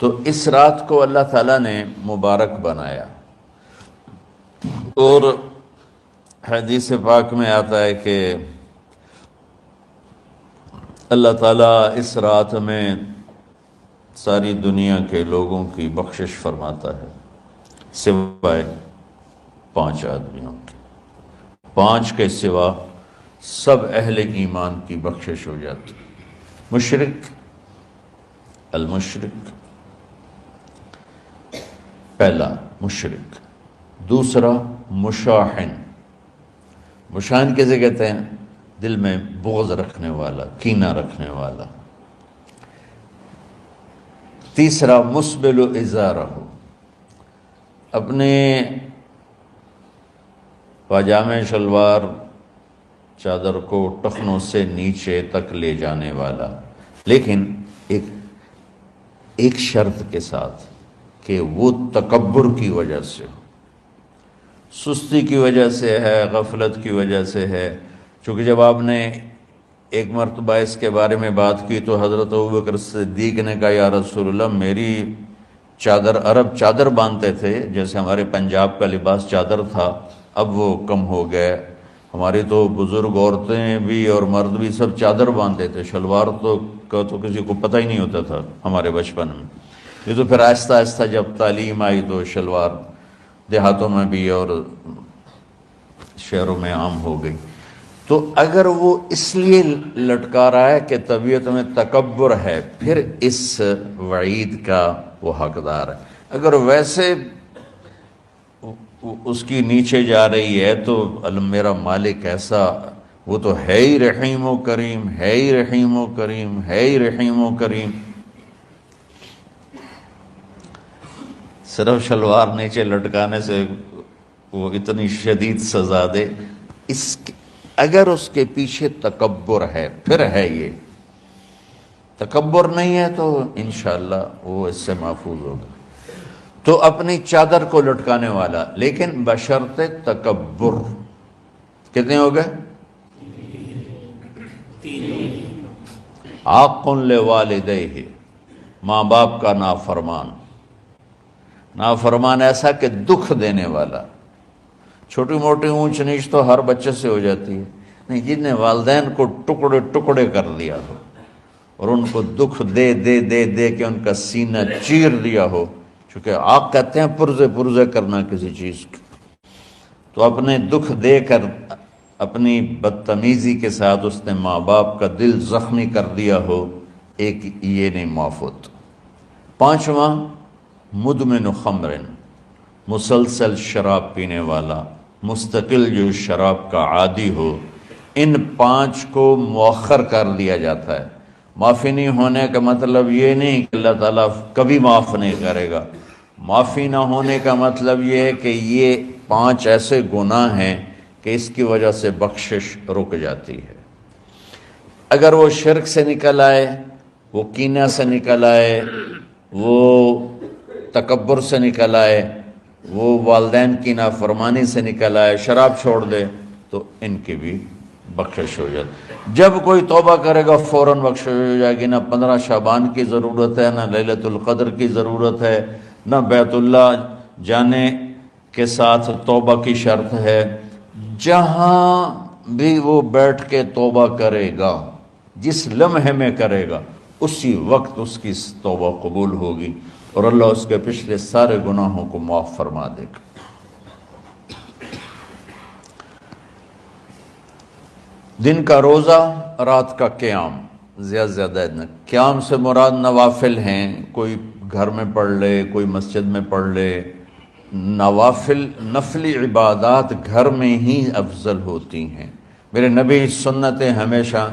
تو اس رات کو اللہ تعالیٰ نے مبارک بنایا، اور حدیث پاک میں آتا ہے کہ اللہ تعالیٰ اس رات میں ساری دنیا کے لوگوں کی بخشش فرماتا ہے سوائے 5 آدمیوں کے، 5 کے سوا سب اہل ایمان کی بخشش ہو جاتی۔ مشرک، المشرک، پہلا مشرک، دوسرا مشاحن، مشاحن کیسے کہتے ہیں؟ دل میں بغض رکھنے والا، کینہ رکھنے والا۔ تیسرا مسبل ازارہ، اپنے پاجامے شلوار چادر کو ٹخنوں سے نیچے تک لے جانے والا، لیکن ایک شرط کے ساتھ کہ وہ تکبر کی وجہ سے ہو، سستی کی وجہ سے ہے، غفلت کی وجہ سے ہے۔ چونکہ جب آپ نے ایک مرتبہ اس کے بارے میں بات کی تو حضرت ابوبکر صدیق نے کہا یا رسول اللہ، میری چادر، عرب چادر باندھتے تھے جیسے ہمارے پنجاب کا لباس چادر تھا، اب وہ کم ہو گئے، ہماری تو بزرگ عورتیں بھی اور مرد بھی سب چادر باندھتے تھے، شلوار کا تو کسی کو پتہ ہی نہیں ہوتا تھا ہمارے بچپن میں۔ یہ تو پھر آہستہ آہستہ جب تعلیم آئی تو شلوار دیہاتوں میں بھی اور شہروں میں عام ہو گئی۔ تو اگر وہ اس لیے لٹکا رہا ہے کہ طبیعت میں تکبر ہے، پھر اس وعید کا وہ حقدار ہے۔ اگر ویسے اس کی نیچے جا رہی ہے تو میرا مالک ایسا، وہ تو ہے ہی رحیم و کریم، ہے ہی رحیم و کریم، ہے ہی رحیم و کریم، صرف شلوار نیچے لٹکانے سے وہ اتنی شدید سزا دے۔ اگر اس کے پیچھے تکبر ہے، پھر ہے یہ، تکبر نہیں ہے تو انشاءاللہ وہ اس سے محفوظ ہوگا۔ تو اپنی چادر کو لٹکانے والا، لیکن بشرط تکبر۔ کتنے ہو گئے؟ عاق لوالدیہ، ماں باپ کا نافرمان، نافرمان ایسا کہ دکھ دینے والا۔ چھوٹی موٹی اونچ نیچ تو ہر بچے سے ہو جاتی ہے، نہیں، جن نے والدین کو ٹکڑے ٹکڑے کر دیا ہو اور ان کو دکھ دے دے دے دے کے ان کا سینہ چیر دیا ہو، چونکہ آپ کہتے ہیں پرزے پرزے کرنا کسی چیز کی، تو اپنے دکھ دے کر، اپنی بدتمیزی کے ساتھ اس نے ماں باپ کا دل زخمی کر دیا ہو، ایک یہ نہیں معاف ہوتا۔ 5واں مدمن خمر، مسلسل شراب پینے والا، مستقل جو شراب کا عادی ہو۔ ان 5 کو مؤخر کر دیا جاتا ہے۔ معافی نہیں ہونے کا مطلب یہ نہیں کہ اللہ تعالیٰ کبھی معاف نہیں کرے گا، معافی نہ ہونے کا مطلب یہ ہے کہ یہ 5 ایسے گناہ ہیں کہ اس کی وجہ سے بخشش رک جاتی ہے۔ اگر وہ شرک سے نکل آئے، وہ کینہ سے نکل آئے، وہ تکبر سے نکل آئے، وہ والدین کی نافرمانی سے نکل آئے، شراب چھوڑ دے، تو ان کی بھی بخشش ہو جاتی۔ جب کوئی توبہ کرے گا فوراً بخشش ہو جائے گی۔ نہ 15 شعبان کی ضرورت ہے، نہ لیلۃ القدر کی ضرورت ہے، نہ بیت اللہ جانے کے ساتھ توبہ کی شرط ہے۔ جہاں بھی وہ بیٹھ کے توبہ کرے گا، جس لمحے میں کرے گا، اسی وقت اس کی توبہ قبول ہوگی اور اللہ اس کے پچھلے سارے گناہوں کو معاف فرما دے گا۔ دن کا روزہ، رات کا قیام، زیادہ قیام سے مراد نوافل ہیں، کوئی گھر میں پڑھ لے، کوئی مسجد میں پڑھ لے۔ نوافل، نفلی عبادات گھر میں ہی افضل ہوتی ہیں۔ میرے نبی سنتیں ہمیشہ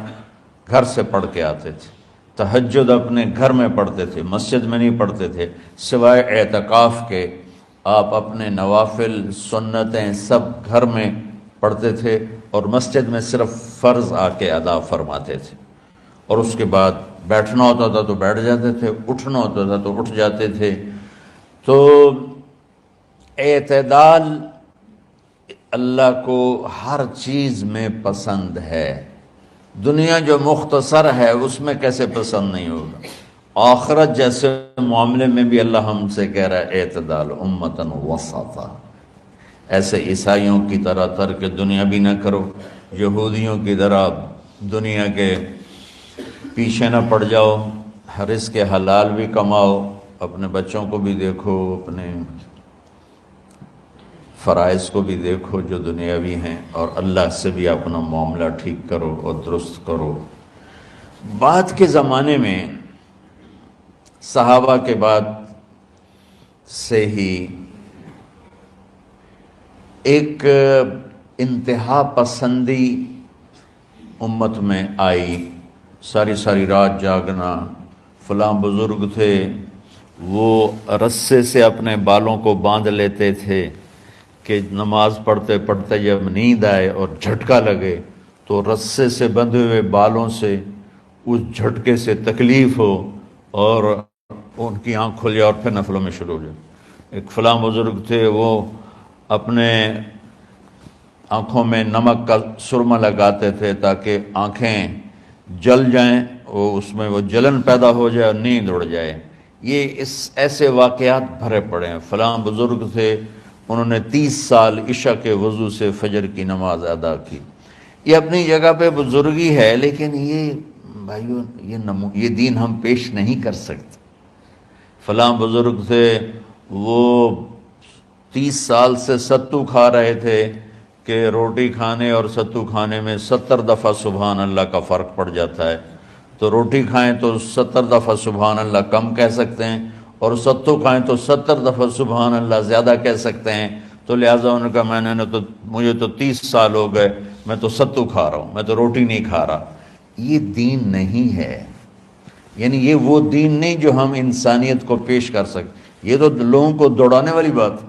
گھر سے پڑھ کے آتے تھے، تہجد اپنے گھر میں پڑھتے تھے، مسجد میں نہیں پڑھتے تھے، سوائے اعتکاف کے آپ اپنے نوافل سنتیں سب گھر میں پڑھتے تھے، اور مسجد میں صرف فرض آ کے ادا فرماتے تھے، اور اس کے بعد بیٹھنا ہوتا تھا تو بیٹھ جاتے تھے، اٹھنا ہوتا تھا تو اٹھ جاتے تھے۔ تو اعتدال اللہ کو ہر چیز میں پسند ہے۔ دنیا جو مختصر ہے اس میں کیسے پسند نہیں ہوگا؟ آخرت جیسے معاملے میں بھی اللہ ہم سے کہہ رہا ہے اعتدال امتن وسطا، ایسے عیسائیوں کی طرح ترک دنیا بھی نہ کرو، یہودیوں کی طرح دنیا کے پیچھے نہ پڑ جاؤ، رزق حلال بھی کماؤ، اپنے بچوں کو بھی دیکھو، اپنے فرائض کو بھی دیکھو جو دنیاوی ہیں، اور اللہ سے بھی اپنا معاملہ ٹھیک کرو اور درست کرو۔ بعد کے زمانے میں صحابہ کے بعد سے ہی ایک انتہا پسندی امت میں آئی، ساری ساری رات جاگنا، فلاں بزرگ تھے وہ رسے سے اپنے بالوں کو باندھ لیتے تھے کہ نماز پڑھتے پڑھتے جب نیند آئے اور جھٹکا لگے تو رسے سے بندھے ہوئے بالوں سے اس جھٹکے سے تکلیف ہو اور ان کی آنکھ کھل جائے اور پھر نفلوں میں شروع ہو جائے۔ ایک فلاں بزرگ تھے وہ اپنے آنکھوں میں نمک کا سرما لگاتے تھے تاکہ آنکھیں جل جائیں، اس میں وہ جلن پیدا ہو جائے اور نیند اڑ جائے۔ یہ ایسے واقعات بھرے پڑے ہیں۔ فلاں بزرگ تھے، انہوں نے 30 سال عشاء کے وضو سے فجر کی نماز ادا کی۔ یہ اپنی جگہ پہ بزرگی ہے، لیکن یہ بھائیو یہ دین ہم پیش نہیں کر سکتے۔ فلاں بزرگ تھے وہ 30 سال سے ستو کھا رہے تھے کہ روٹی کھانے اور ستو کھانے میں 70 دفعہ سبحان اللہ کا فرق پڑ جاتا ہے، تو روٹی کھائیں تو 70 دفعہ سبحان اللہ کم کہہ سکتے ہیں، اور ستو کھائیں تو 70 دفعہ سبحان اللہ زیادہ کہہ سکتے ہیں۔ تو لہٰذا انہوں نے کہا مجھے تو 30 سال ہو گئے، میں تو ستو کھا رہا ہوں، میں تو روٹی نہیں کھا رہا۔ یہ دین نہیں ہے، یعنی یہ وہ دین نہیں جو ہم انسانیت کو پیش کر سکتے۔ یہ تو لوگوں کو دوڑانے والی بات ہے۔